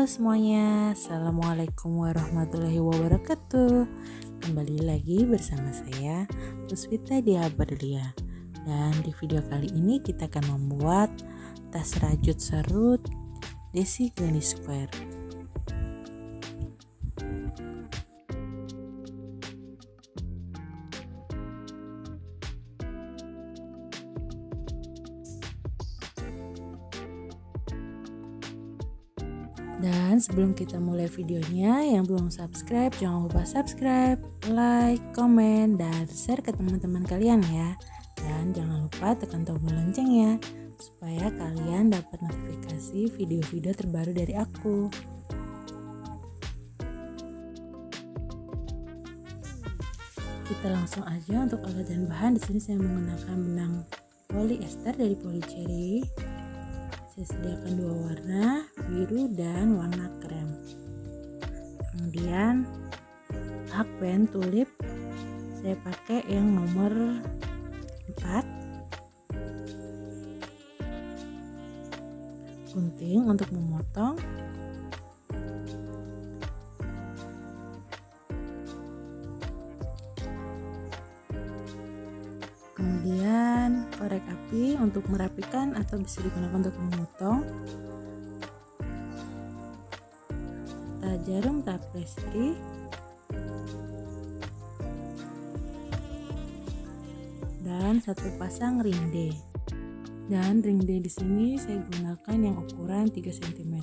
semuanya, Assalamualaikum warahmatullahi wabarakatuh. Kembali lagi bersama saya Puspita Diabarlia. Dan di video kali ini kita akan membuat tas rajut serut Desi Granny Square. Dan sebelum kita mulai videonya, yang belum subscribe jangan lupa subscribe, like, komen, dan share ke teman-teman kalian ya. Dan jangan lupa tekan tombol loncengnya supaya kalian dapat notifikasi video-video terbaru dari aku. Kita langsung aja untuk alat dan bahan. Di sini saya menggunakan benang polyester dari Polycherry. Saya sediakan dua warna, biru dan warna krem. Kemudian hakpen tulip saya pakai yang nomor 4. Gunting untuk memotong. Kemudian korek api untuk merapikan atau bisa digunakan untuk memotong. Jarum tapestri, dan satu pasang ringde. Dan ringde di sini saya gunakan yang ukuran 3 cm.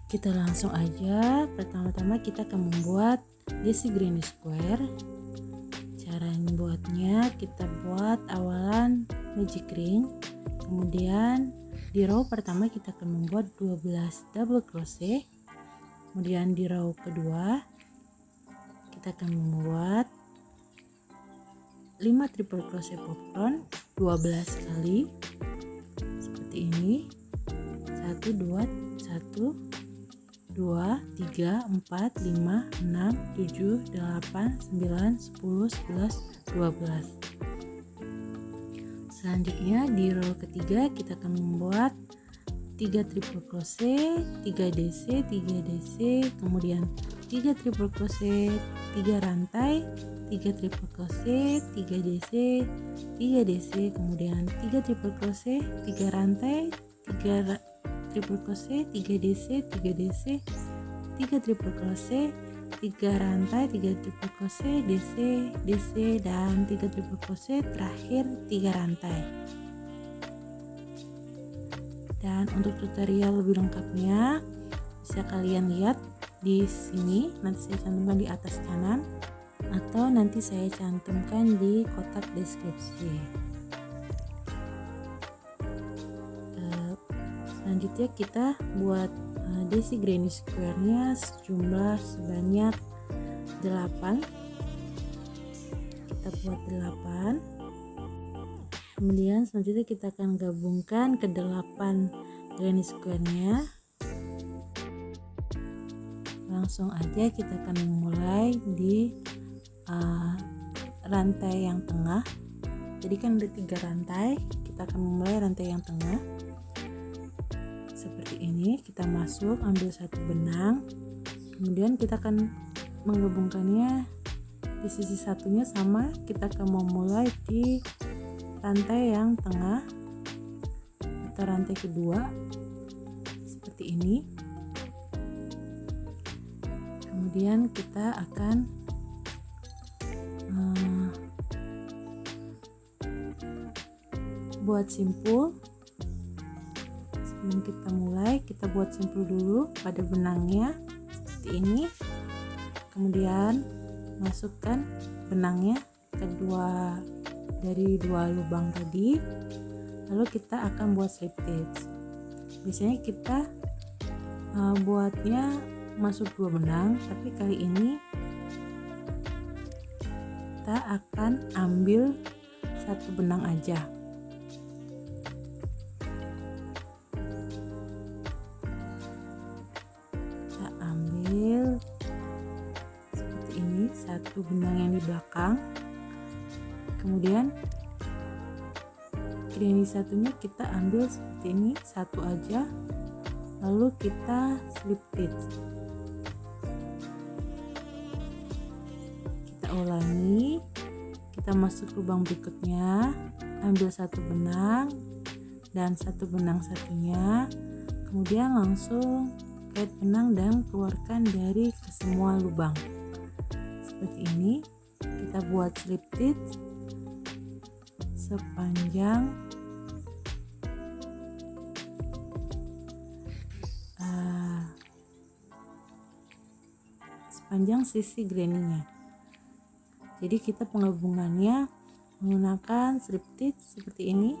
Kita langsung aja. Pertama-tama kita akan membuat Desi Granny Square. Cara membuatnya, kita buat awalan magic ring. Kemudian di row pertama kita akan membuat 12 double crochet. Kemudian di row kedua kita akan membuat 5 triple crochet popcorn 12 kali seperti ini. 1 2 1 2 3 4 5 6 7 8 9 10 11 12. Selanjutnya di row ketiga kita akan membuat 3 triple crochet, 3 DC, 3 DC, kemudian 3 triple crochet, 3 rantai, 3 triple crochet, 3 DC, 3 DC, kemudian 3 triple crochet, 3 rantai, 3 triple crochet, 3 DC, 3 DC, 3 triple crochet, 3 rantai, 3 triple crochet, DC, DC, dan 3 triple crochet, terakhir 3 rantai. Dan untuk tutorial lebih lengkapnya bisa kalian lihat di sini, nanti saya cantumkan di atas kanan atau nanti saya cantumkan di kotak deskripsi. Selanjutnya kita buat Desi Granny Square-nya sejumlah sebanyak 8. Kita buat 8. Kemudian selanjutnya kita akan gabungkan ke 8 Granny Square-nya. Langsung aja kita akan memulai di rantai yang tengah. Jadi kan ada 3 rantai, kita akan memulai rantai yang tengah. Seperti ini, kita masuk, ambil satu benang, kemudian kita akan menggabungkannya di sisi satunya sama. Kita akan memulai di rantai yang tengah atau rantai kedua seperti ini. Kemudian kita akan buat simpul. Sebelum kita mulai, kita buat simpul dulu pada benangnya seperti ini. Kemudian masukkan benangnya kedua dari 2 lubang tadi. Lalu kita akan buat slip stitch. Biasanya kita buatnya masuk 2 benang, tapi kali ini kita akan ambil 1 benang aja. Seperti ini, 1 benang yang di belakang. Kemudian granny satunya kita ambil seperti ini, satu aja, lalu kita slip stitch. Kita ulangi, kita masuk lubang berikutnya, ambil satu benang dan satu benang satunya, kemudian langsung kait benang dan keluarkan dari semua lubang seperti ini. Kita buat slip stitch sepanjang sisi granny-nya. Jadi kita penggabungannya menggunakan slip stitch seperti ini.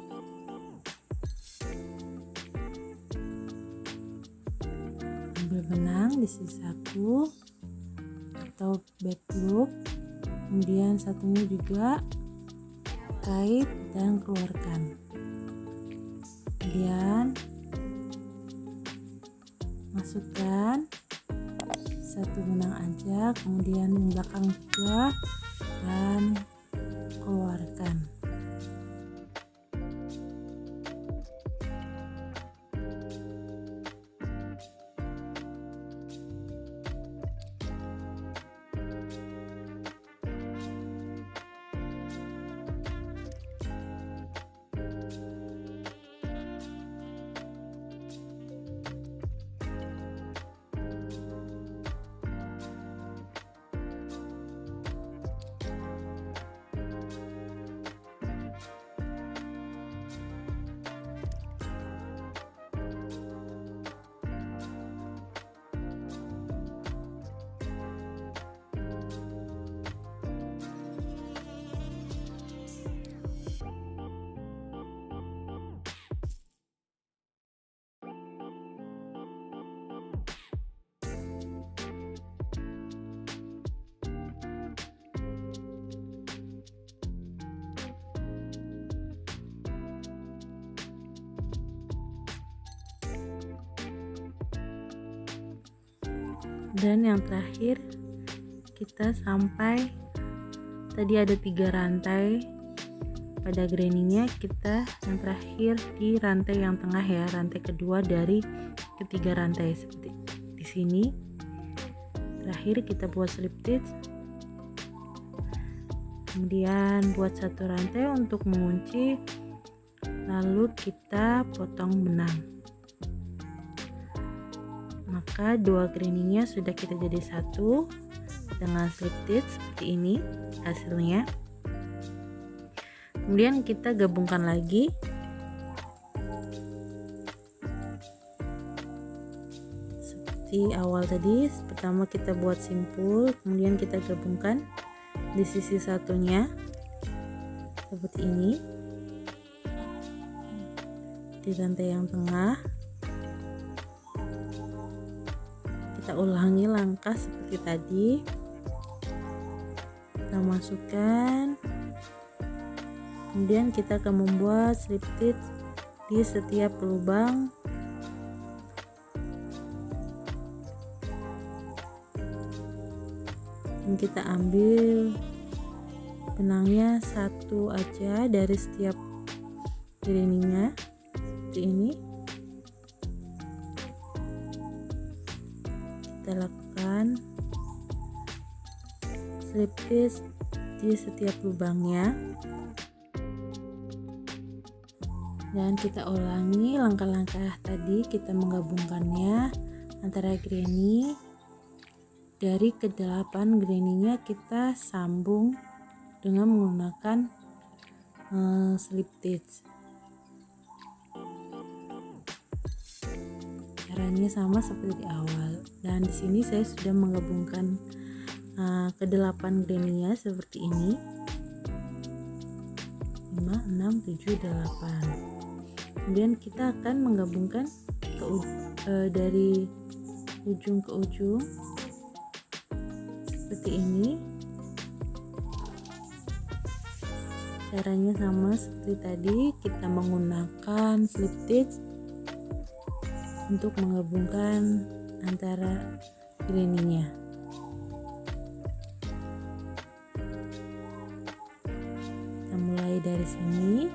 Ambil benang di sisi satu atau back loop, kemudian satunya juga kait dan keluarkan, kemudian masukkan satu benang aja, kemudian yang belakang juga, dan keluarkan. Dan yang terakhir kita sampai tadi ada 3 rantai pada granny-nya, kita yang terakhir di rantai yang tengah ya, rantai kedua dari ketiga rantai seperti di sini. Terakhir kita buat slip stitch, kemudian buat satu rantai untuk mengunci, lalu kita potong benang. Maka dua granny-nya sudah kita jadi satu dengan slip stitch seperti ini hasilnya. Kemudian kita gabungkan lagi. Seperti awal tadi, pertama kita buat simpul, kemudian kita gabungkan di sisi satunya seperti ini di rantai yang tengah. Kita ulangi langkah seperti tadi, kita masukkan, kemudian kita akan membuat slip stitch di setiap lubang dan kita ambil benangnya satu aja dari setiap granny-nya seperti ini. Kita lakukan slip stitch di setiap lubangnya dan kita ulangi langkah-langkah tadi, kita menggabungkannya antara granny. Dari ke-8 granny-nya kita sambung dengan menggunakan slip stitch. Caranya sama seperti di awal, dan di sini saya sudah menggabungkan ke-8 granny-nya seperti ini, 5, 6, 7, 8. Kemudian kita akan menggabungkan dari ujung ke ujung seperti ini. Caranya sama seperti tadi, kita menggunakan slip stitch untuk menggabungkan antara granny-nya. Kita mulai dari sini,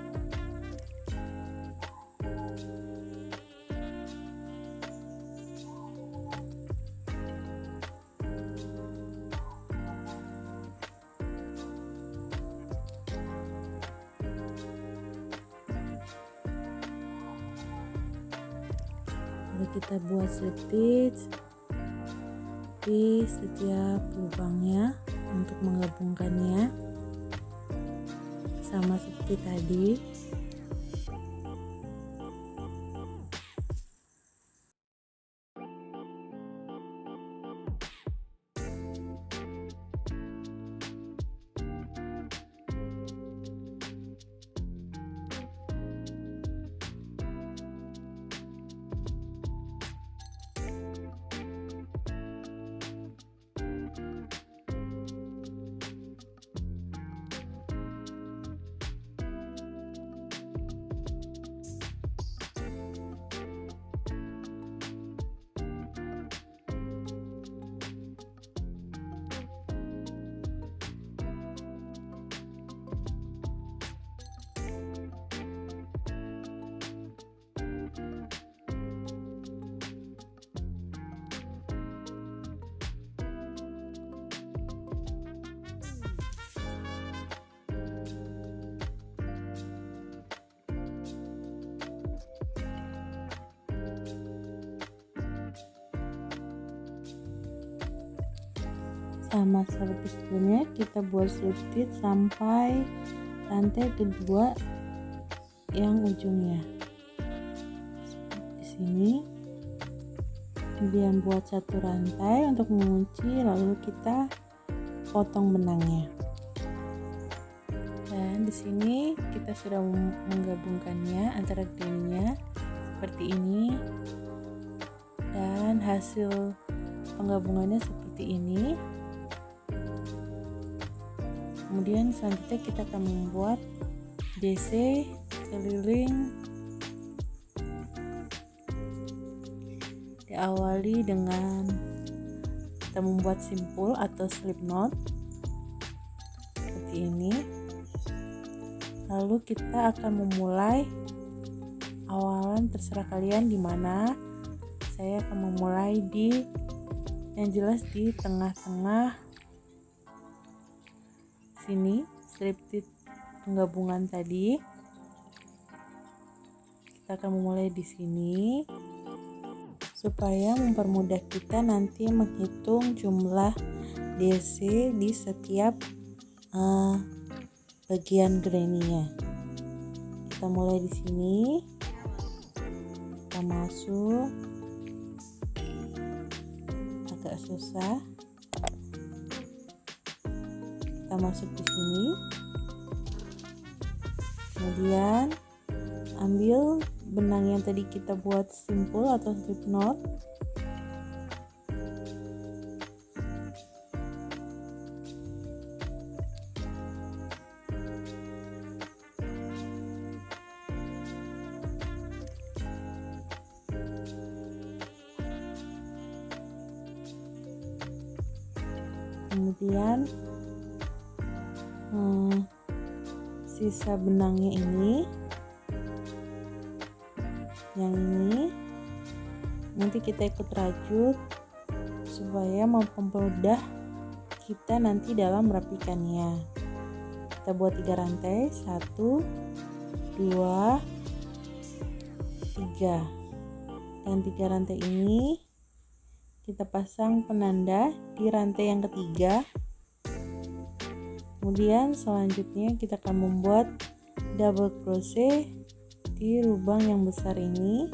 Lalu kita buat slip stitch di setiap lubangnya untuk menggabungkannya sama seperti tadi. Sama seperti sebelumnya, kita buat slip stitch sampai rantai kedua yang ujungnya. Di sini kemudian buat satu rantai untuk mengunci, lalu kita potong benangnya. Dan di sini kita sudah menggabungkannya antara granny-nya seperti ini, dan hasil penggabungannya seperti ini. Kemudian selanjutnya kita akan membuat DC keliling. Diawali dengan kita membuat simpul atau slip knot seperti ini. Lalu kita akan memulai awalan, terserah kalian di mana. Saya akan memulai yang jelas di tengah-tengah sini, slip stitch penggabungan tadi. Kita akan memulai di sini supaya mempermudah kita nanti menghitung jumlah DC di setiap bagian granny-nya. Kita mulai di sini, kita masuk, agak susah. Kita masuk di sini, kemudian ambil benang yang tadi kita buat simpul atau slip knot, kemudian sisa benangnya ini, yang ini nanti kita ikut rajut supaya mempermudah kita nanti dalam merapikannya. Kita buat 3 rantai, 1 2 3, dan 3 rantai ini kita pasang penanda di rantai yang ketiga. Kemudian selanjutnya kita akan membuat double crochet di lubang yang besar ini.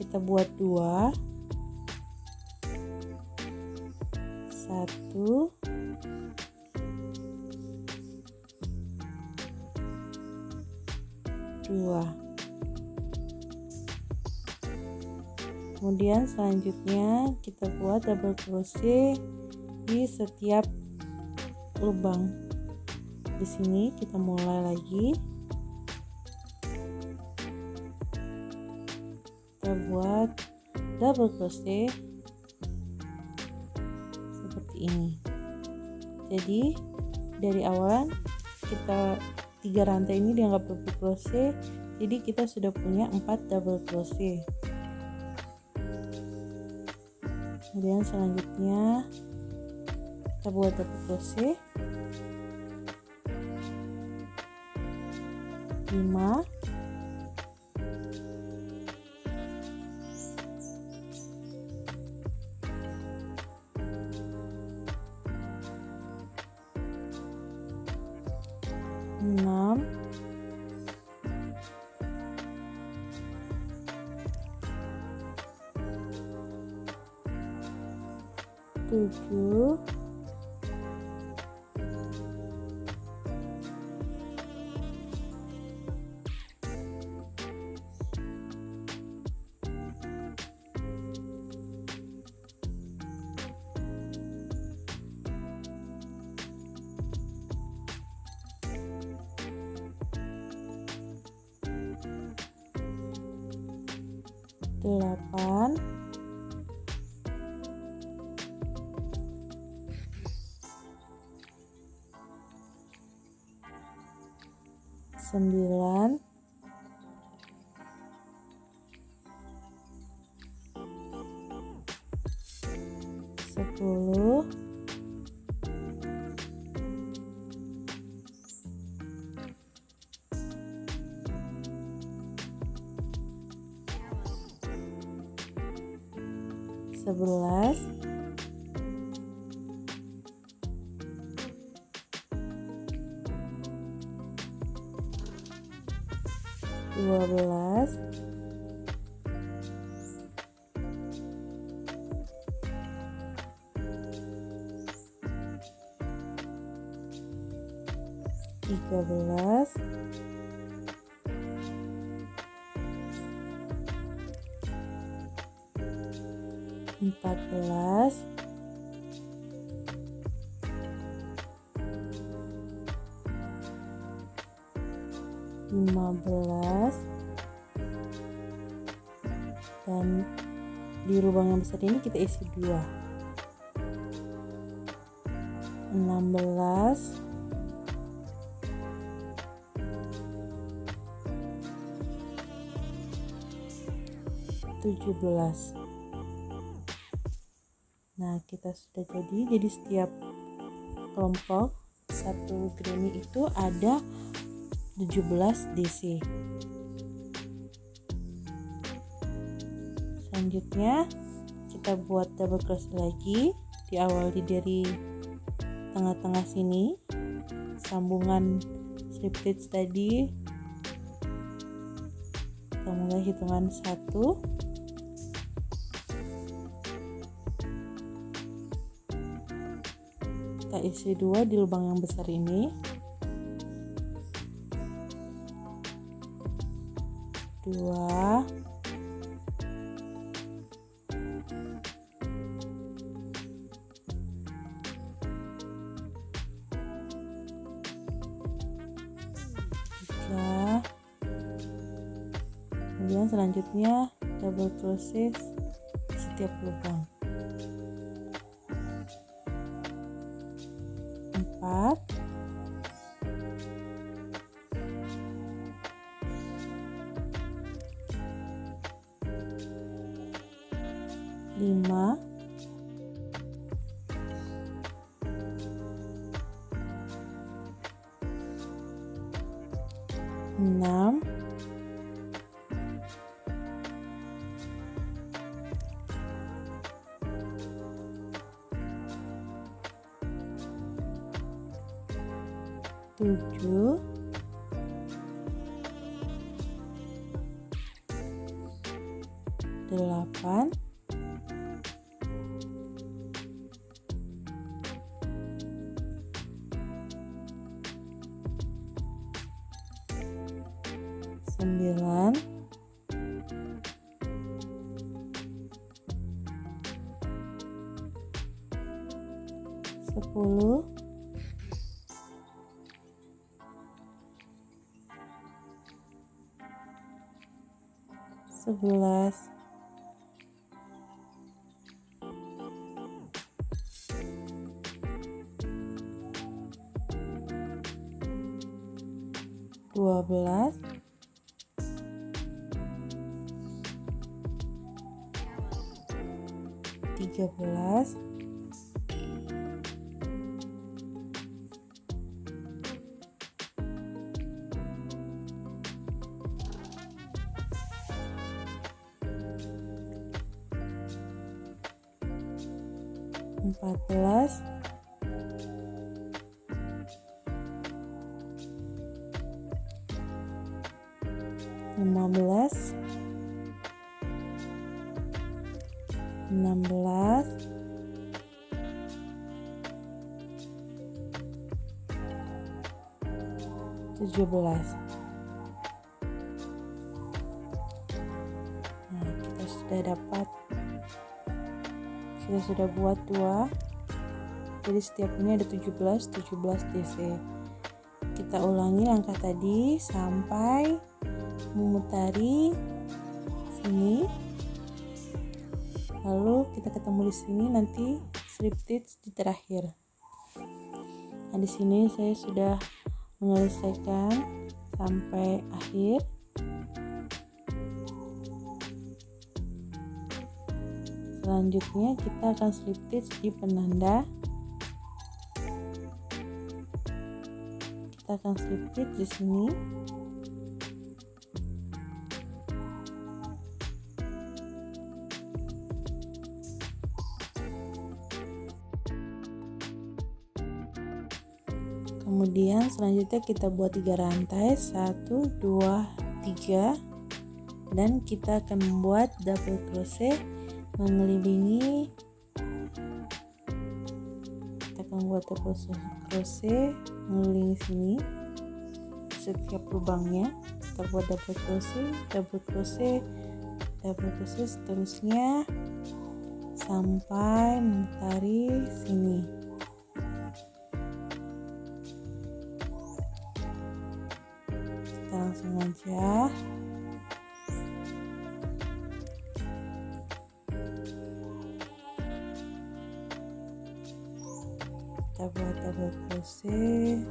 Kita buat 2, 1, 2. Kemudian selanjutnya kita buat double crochet di setiap lubang. Di sini kita mulai lagi, kita buat double crochet seperti ini. Jadi dari awal kita 3 rantai ini dianggap double crochet, jadi kita sudah punya 4 double crochet. Kemudian selanjutnya kita buat double crochet 5, 7, 8, 9, 10, 11, 12, 13, 14, 15, dan di lubang yang besar ini kita isi 2, 16, 17. Nah, kita sudah jadi setiap kelompok satu granny itu ada 17 DC. Selanjutnya kita buat double crochet lagi, diawali dari tengah-tengah sini, sambungan slip stitch tadi. Kita mulai hitungan 1, kita isi 2 di lubang yang besar ini, 2, 3, kemudian selanjutnya double crochet setiap lubang, 4, 5, 6, 7, 8, 9, 10, 11, 12, 13, 14, 15, 16, 17. Nah, kita sudah buat 2. Jadi setiap ini ada 17 DC. Kita ulangi langkah tadi sampai memutari sini. Lalu kita ketemu di sini, nanti slip stitch di terakhir. Nah, di sini saya sudah menyelesaikan sampai akhir. Selanjutnya kita akan slip stitch di penanda. Kita akan slip stitch di sini. Kemudian selanjutnya kita buat 3 rantai, 1 2 3, dan kita akan membuat double crochet mengelilingi. Kita akan buat double crochet mengelilingi sini setiap lubangnya. Kita buat double crochet seterusnya sampai memutari sini. Langsung aja kita buat double crochet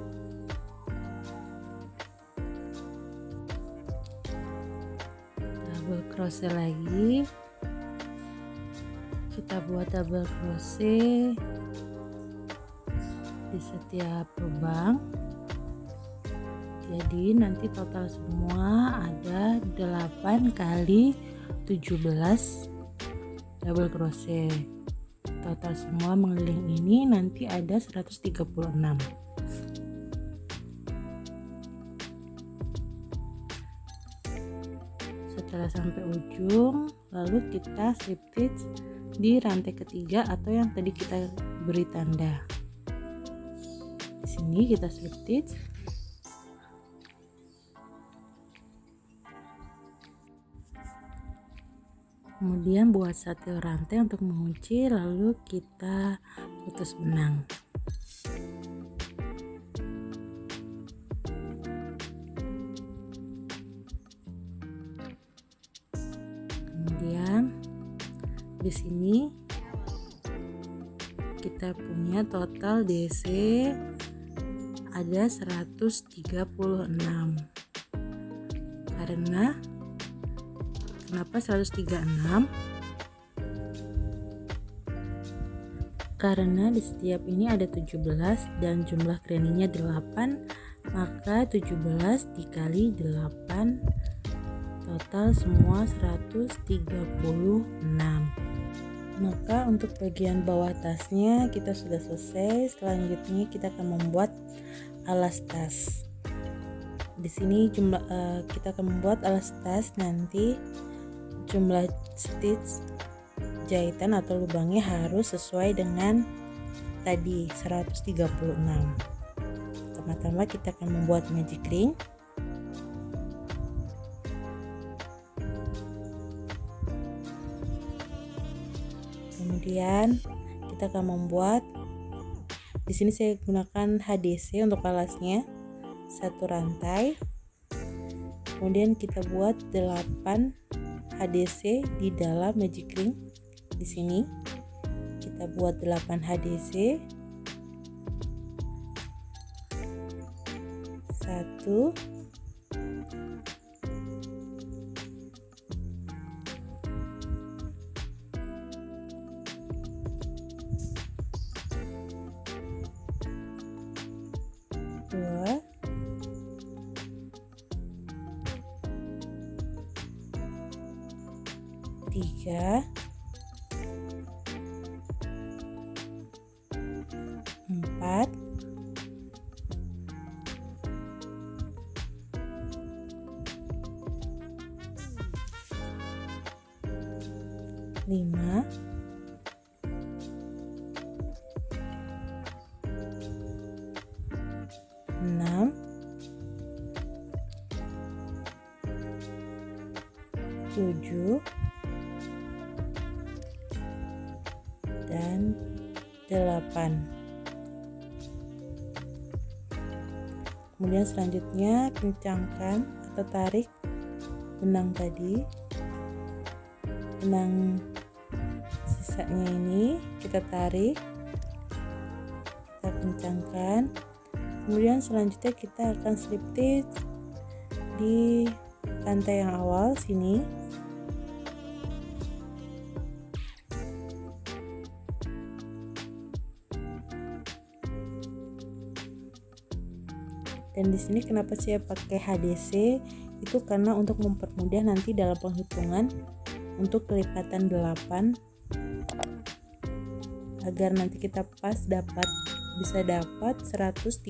lagi. Kita buat double crochet di setiap lubang. Jadi nanti total semua ada 8 kali 17 double crochet. Total semua mengelilingi ini nanti ada 136. Setelah sampai ujung, lalu kita slip stitch di rantai ketiga atau yang tadi kita beri tanda. Di sini kita slip stitch. Kemudian buat satu rantai untuk mengunci, lalu kita putus benang. Kemudian di sini kita punya total DC ada 136. Kenapa 136? Karena di setiap ini ada 17 dan jumlah keraningnya 8, maka 17 dikali 8 total semua 136. Maka untuk bagian bawah tasnya kita sudah selesai. Selanjutnya kita akan membuat alas tas. Di sini kita akan membuat alas tas, nanti jumlah stitch jahitan atau lubangnya harus sesuai dengan tadi 136. Pertama-tama kita akan membuat magic ring. Kemudian kita akan membuat, di sini saya gunakan HDC untuk alasnya, 1 rantai. Kemudian kita buat 8 HDC di dalam magic ring. Di sini kita buat 8 HDC. 1 2 3 4 5 6 7 dan 8. Kemudian selanjutnya kencangkan atau tarik benang tadi. Benang sisanya ini kita tarik, kita kencangkan. Kemudian selanjutnya kita akan slip stitch di rantai yang awal sini. Dan di sini kenapa saya pakai HDC itu karena untuk mempermudah nanti dalam penghitungan untuk kelipatan 8, agar nanti kita pas bisa dapat 136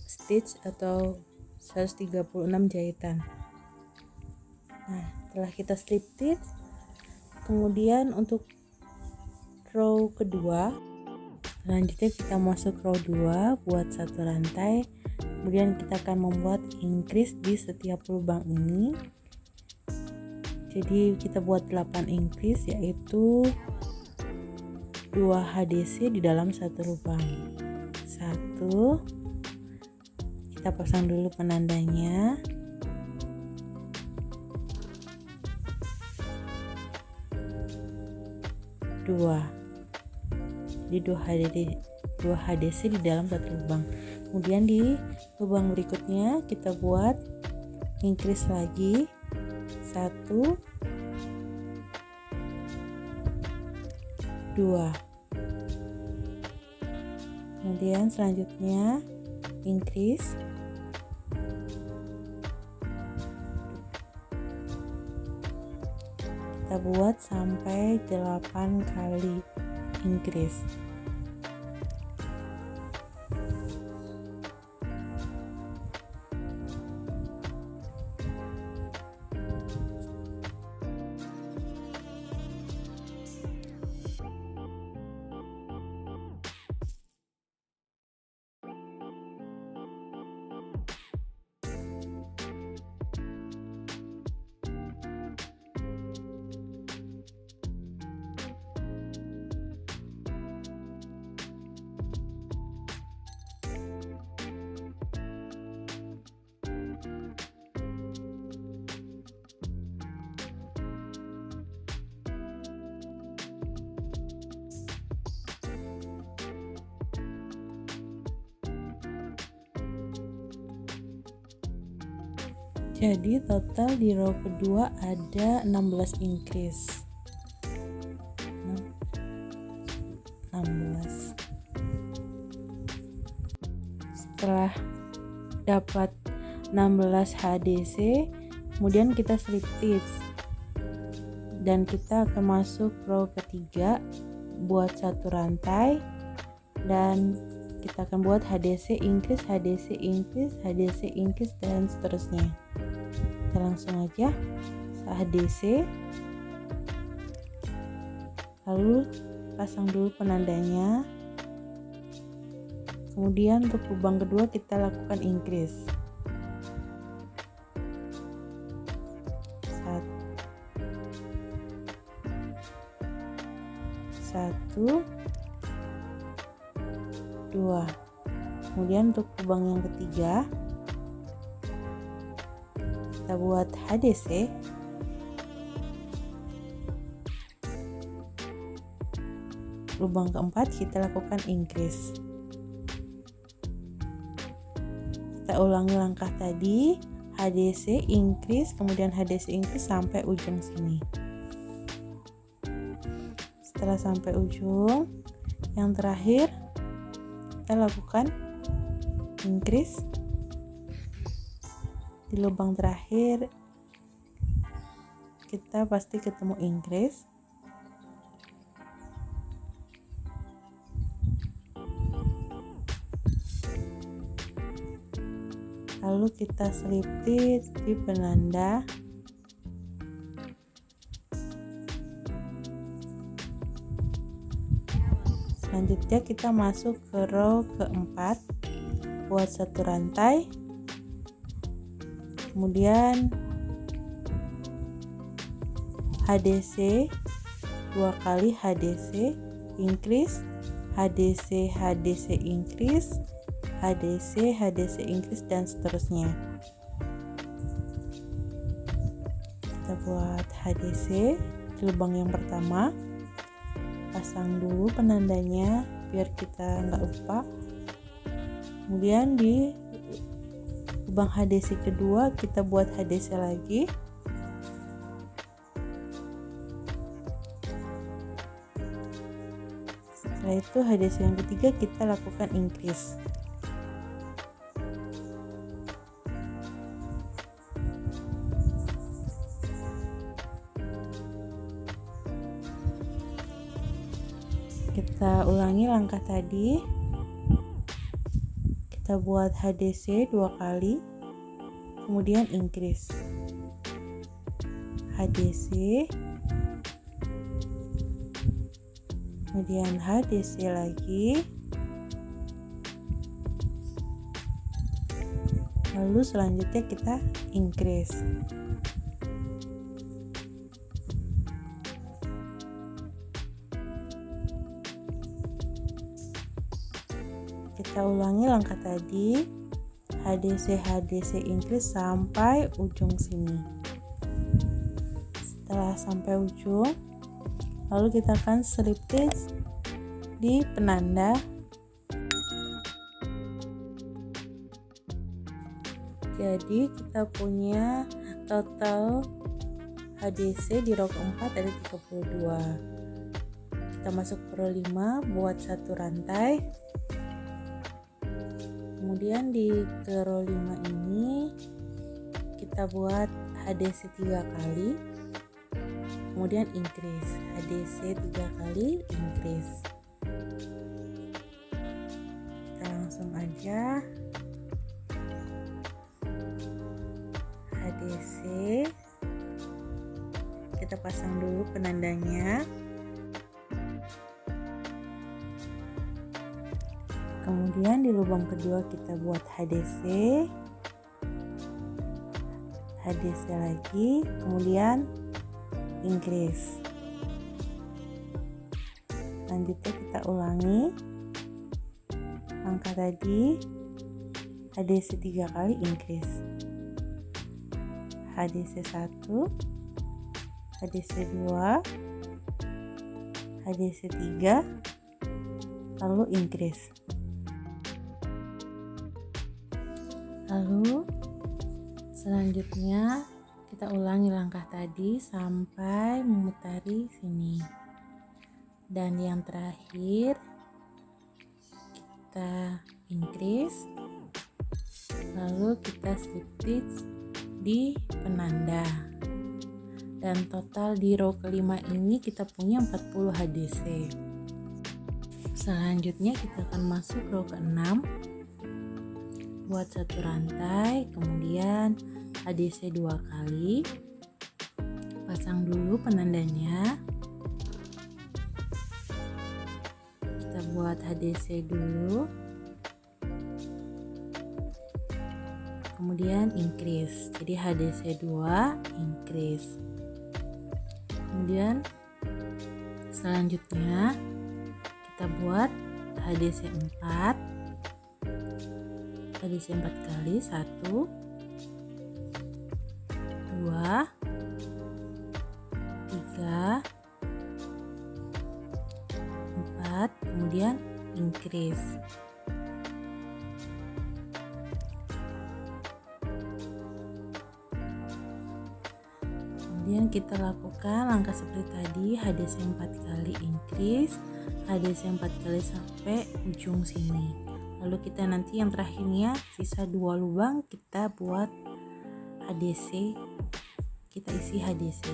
stitch atau 136 jahitan. Nah, setelah kita slip stitch, kemudian untuk row kedua, selanjutnya kita masuk row 2 buat satu rantai. Kemudian kita akan membuat increase di setiap lubang ini. Jadi kita buat 8 increase, yaitu 2 HDC di dalam satu lubang. 1, kita pasang dulu penandanya. 2, di 2 HDC di dalam satu lubang. Kemudian di lubang berikutnya kita buat increase lagi 1, 2. Kemudian selanjutnya increase 2. Kita buat sampai 8 kali increase. Jadi total di row kedua ada 16 increase. 16. Setelah dapat 16 HDC, kemudian kita slip stitch dan kita akan masuk row ketiga buat satu rantai, dan kita akan buat HDC increase, HDC increase, HDC increase, dan seterusnya. Kita langsung aja HDC, lalu pasang dulu penandanya. Kemudian untuk lubang kedua kita lakukan increase 1, 2. Kemudian untuk lubang yang ketiga kita buat HDC, lubang keempat kita lakukan increase. Kita ulangi langkah tadi, HDC increase, kemudian HDC increase sampai ujung sini. Setelah sampai ujung yang terakhir, kita lakukan increase. Di lubang terakhir kita pasti ketemu increase. Lalu kita slip stitch di penanda. Selanjutnya kita masuk ke row keempat buat satu rantai. kemudian HDC 2 kali HDC increase, HDC HDC increase, HDC HDC increase, dan seterusnya. Kita buat HDC di lubang yang pertama, pasang dulu penandanya biar kita nggak lupa. Kemudian di lubang HDC kedua kita buat HDC lagi. Setelah itu HDC yang ketiga kita lakukan increase. Kita ulangi langkah tadi. Kita buat HDC 2 kali, kemudian increase. HDC, kemudian HDC lagi, lalu selanjutnya kita increase. Kita ulangi langkah tadi, HDC HDC increase sampai ujung sini. Setelah sampai ujung, lalu kita akan slip stitch di penanda. Jadi kita punya total HDC di row keempat ada 32. Kita masuk ke row 5, buat satu rantai. Kemudian di row 5 ini kita buat HDC 3 kali, kemudian increase, HDC 3 kali increase. Kita langsung aja HDC, kita pasang dulu penandanya. Kemudian di lubang kedua kita buat HDC, HDC lagi, kemudian increase. Selanjutnya kita ulangi langkah tadi, HDC 3 kali increase, HDC 1, HDC 2, HDC 3, lalu increase. Lalu selanjutnya kita ulangi langkah tadi sampai memutari sini, dan yang terakhir kita increase, lalu kita slip stitch di penanda, dan total di row kelima ini kita punya 40 HDC. Selanjutnya kita akan masuk row ke-6, buat satu rantai, kemudian HDC 2 kali, pasang dulu penandanya. Kita buat HDC dulu, kemudian increase, jadi HDC 2 increase. Kemudian selanjutnya kita buat HDC 4, HDC 4 kali, 1, 2, 3, 4, kemudian increase. Kemudian kita lakukan langkah seperti tadi, HDC 4 kali increase, HDC 4 kali sampai ujung sini. Lalu kita nanti yang terakhirnya sisa 2 lubang kita buat HDC, kita isi HDC,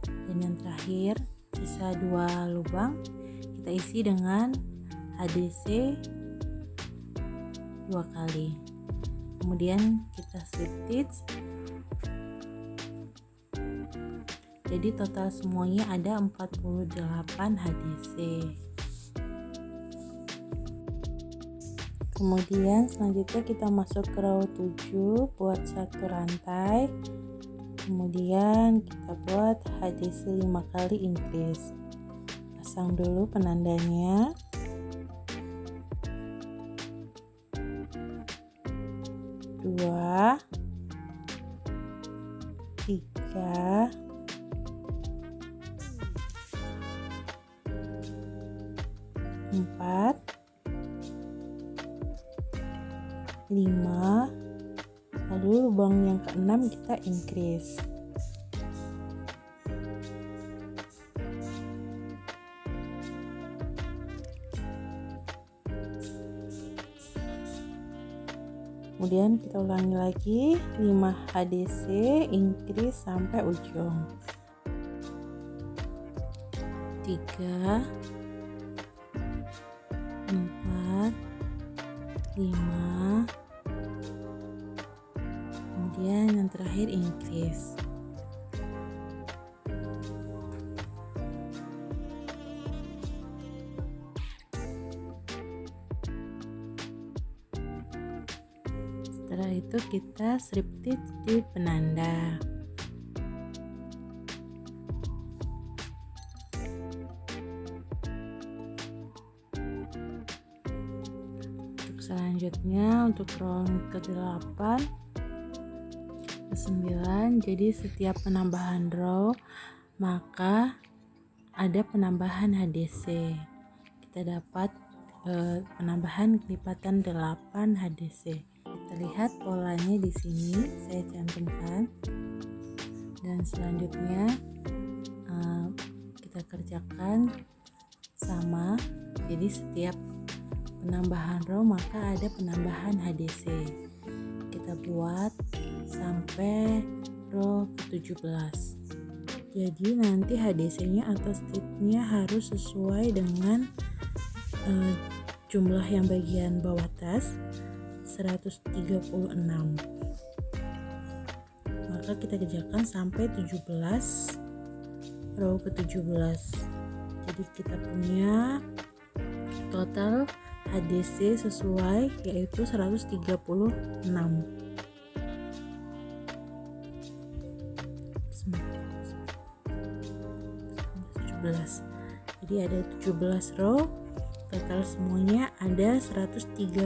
dan yang terakhir sisa 2 lubang kita isi dengan HDC 2 kali. Kemudian kita slip stitch. Jadi total semuanya ada 48 HDC. Kemudian selanjutnya kita masuk ke row 7, buat 1 rantai. Kemudian kita buat HDC 5 kali increase. Pasang dulu penandanya. Dua, 3, 4, 5, lalu lubang yang keenam kita increase. Kemudian kita ulangi lagi 5 HDC increase sampai ujung. 3, 4, 5, kemudian yang terakhir increase. Setelah itu kita strip stitch di penanda. Untuk selanjutnya untuk row ke-8 ke-9, jadi setiap penambahan row maka ada penambahan HDC. Kita dapat penambahan kelipatan 8 HDC. Kita lihat polanya di sini saya cantumkan, dan selanjutnya kita kerjakan sama. Jadi setiap penambahan row maka ada penambahan HDC. Kita buat sampai row ke-17. Jadi nanti HDC-nya atau stitch-nya harus sesuai dengan jumlah yang bagian bawah tas 136. Maka kita kerjakan sampai 17 row ke-17. Jadi kita punya total HDC sesuai yaitu 136. Jadi ada 17 row, total semuanya ada 136.